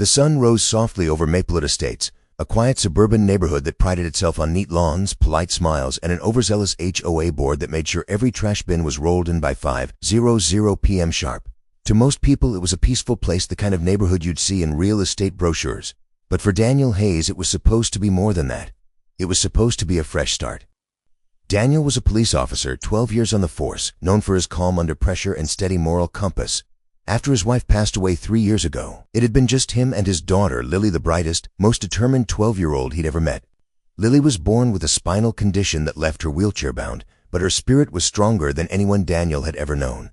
The sun rose softly over Maplewood Estates, a quiet suburban neighborhood that prided itself on neat lawns, polite smiles, and an overzealous HOA board that made sure every trash bin was rolled in by 5:00 p.m. sharp. To most people, it was a peaceful place, the kind of neighborhood you'd see in real estate brochures. But for Daniel Hayes, it was supposed to be more than that. It was supposed to be a fresh start. Daniel was a police officer, 12 years on the force, known for his calm under pressure and steady moral compass. After his wife passed away 3 years ago, it had been just him and his daughter, Lily, the brightest, most determined 12-year-old he'd ever met. Lily was born with a spinal condition that left her wheelchair-bound, but her spirit was stronger than anyone Daniel had ever known.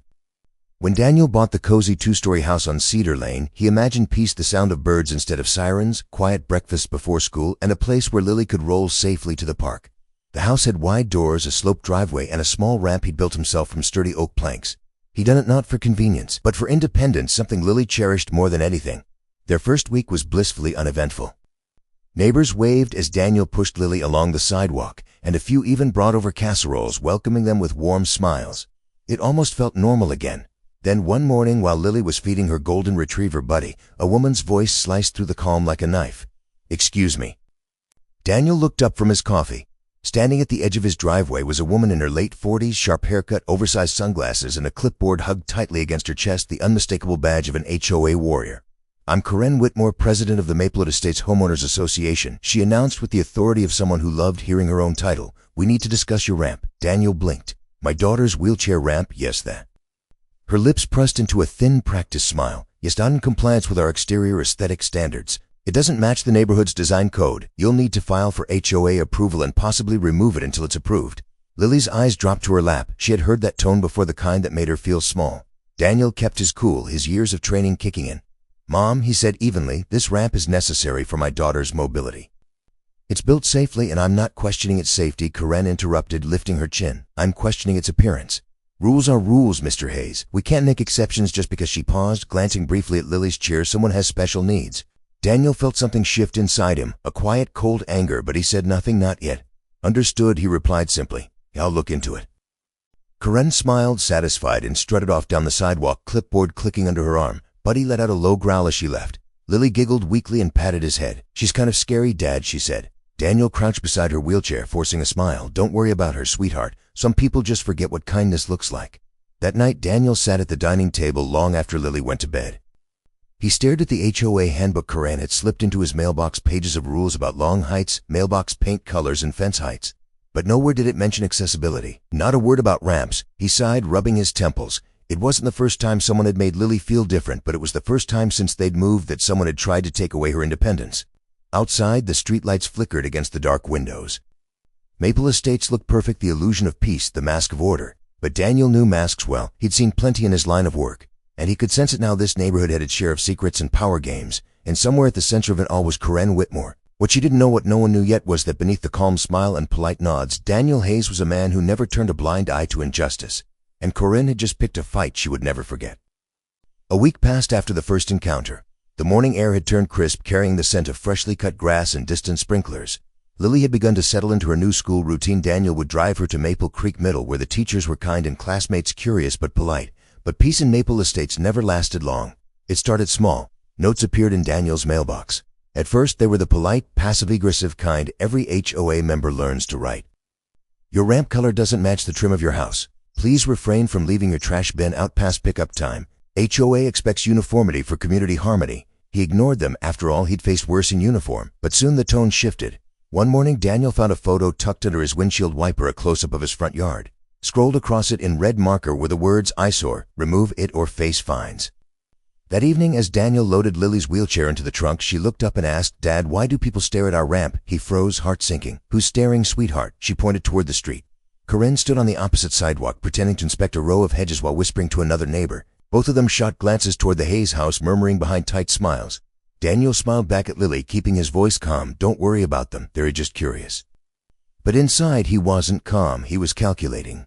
When Daniel bought the cozy 2-story house on Cedar Lane, he imagined peace, the sound of birds instead of sirens, quiet breakfasts before school, and a place where Lily could roll safely to the park. The house had wide doors, a sloped driveway, and a small ramp he'd built himself from sturdy oak planks. He'd done it not for convenience, but for independence, something Lily cherished more than anything. Their first week was blissfully uneventful. Neighbors waved as Daniel pushed Lily along the sidewalk, and a few even brought over casseroles, welcoming them with warm smiles. It almost felt normal again. Then one morning, while Lily was feeding her golden retriever Buddy, a woman's voice sliced through the calm like a knife. "Excuse me." Daniel looked up from his coffee. Standing at the edge of his driveway was a woman in her late 40s, sharp haircut, oversized sunglasses, and a clipboard hugged tightly against her chest, the unmistakable badge of an HOA warrior. "I'm Corinne Whitmore, president of the Maplewood Estates Homeowners Association," she announced with the authority of someone who loved hearing her own title. "We need to discuss your ramp." Daniel blinked. "My daughter's wheelchair ramp? Yes, that." Her lips pressed into a thin, practiced smile. "Yes, not in compliance with our exterior aesthetic standards. It doesn't match the neighborhood's design code. You'll need to file for HOA approval and possibly remove it until it's approved." Lily's eyes dropped to her lap. She had heard that tone before, the kind that made her feel small. Daniel kept his cool, his years of training kicking in. "Mom," he said evenly, "this ramp is necessary for my daughter's mobility." "It's built safely, and I'm not questioning its safety," Corinne interrupted, lifting her chin. "I'm questioning its appearance." "Rules are rules, Mr. Hayes. We can't make exceptions." Just because she paused, glancing briefly at Lily's chair. "Someone has special needs." Daniel felt something shift inside him, a quiet, cold anger, but he said nothing. "Not yet." "Understood," he replied simply. "I'll look into it." Corinne smiled, satisfied, and strutted off down the sidewalk, clipboard clicking under her arm. Buddy let out a low growl as she left. Lily giggled weakly and patted his head. "She's kind of scary, Dad," she said. Daniel crouched beside her wheelchair, forcing a smile. "Don't worry about her, sweetheart. Some people just forget what kindness looks like." That night, Daniel sat at the dining table long after Lily went to bed. He stared at the HOA handbook Corinne had slipped into his mailbox, pages of rules about lawn heights, mailbox paint colors, and fence heights. But nowhere did it mention accessibility. Not a word about ramps. He sighed, rubbing his temples. It wasn't the first time someone had made Lily feel different, but it was the first time since they'd moved that someone had tried to take away her independence. Outside, the streetlights flickered against the dark windows. Maple Estates looked perfect, the illusion of peace, the mask of order. But Daniel knew masks well. He'd seen plenty in his line of work. And he could sense it now. This neighborhood had its share of secrets and power games, and somewhere at the center of it all was Corinne Whitmore. What she didn't know, what no one knew yet, was that beneath the calm smile and polite nods, Daniel Hayes was a man who never turned a blind eye to injustice. And Corinne had just picked a fight she would never forget. A week passed after the first encounter. The morning air had turned crisp, carrying the scent of freshly cut grass and distant sprinklers. Lily had begun to settle into her new school routine. Daniel would drive her to Maple Creek Middle, where the teachers were kind and classmates curious but polite. But peace in Maple Estates never lasted long. It started small. Notes appeared in Daniel's mailbox. At first, they were the polite, passive-aggressive kind every HOA member learns to write. "Your ramp color doesn't match the trim of your house. Please refrain from leaving your trash bin out past pickup time. HOA expects uniformity for community harmony." He ignored them. After all, he'd faced worse in uniform. But soon the tone shifted. One morning, Daniel found a photo tucked under his windshield wiper, a close-up of his front yard. Scrolled across it in red marker were the words, "Eyesore, remove it or face fines." That evening, as Daniel loaded Lily's wheelchair into the trunk, she looked up and asked, "Dad, why do people stare at our ramp?" He froze, heart sinking. "Who's staring, sweetheart?" She pointed toward the street. Corinne stood on the opposite sidewalk, pretending to inspect a row of hedges while whispering to another neighbor. Both of them shot glances toward the Hayes house, murmuring behind tight smiles. Daniel smiled back at Lily, keeping his voice calm. "Don't worry about them. They're just curious." But inside, he wasn't calm. He was calculating.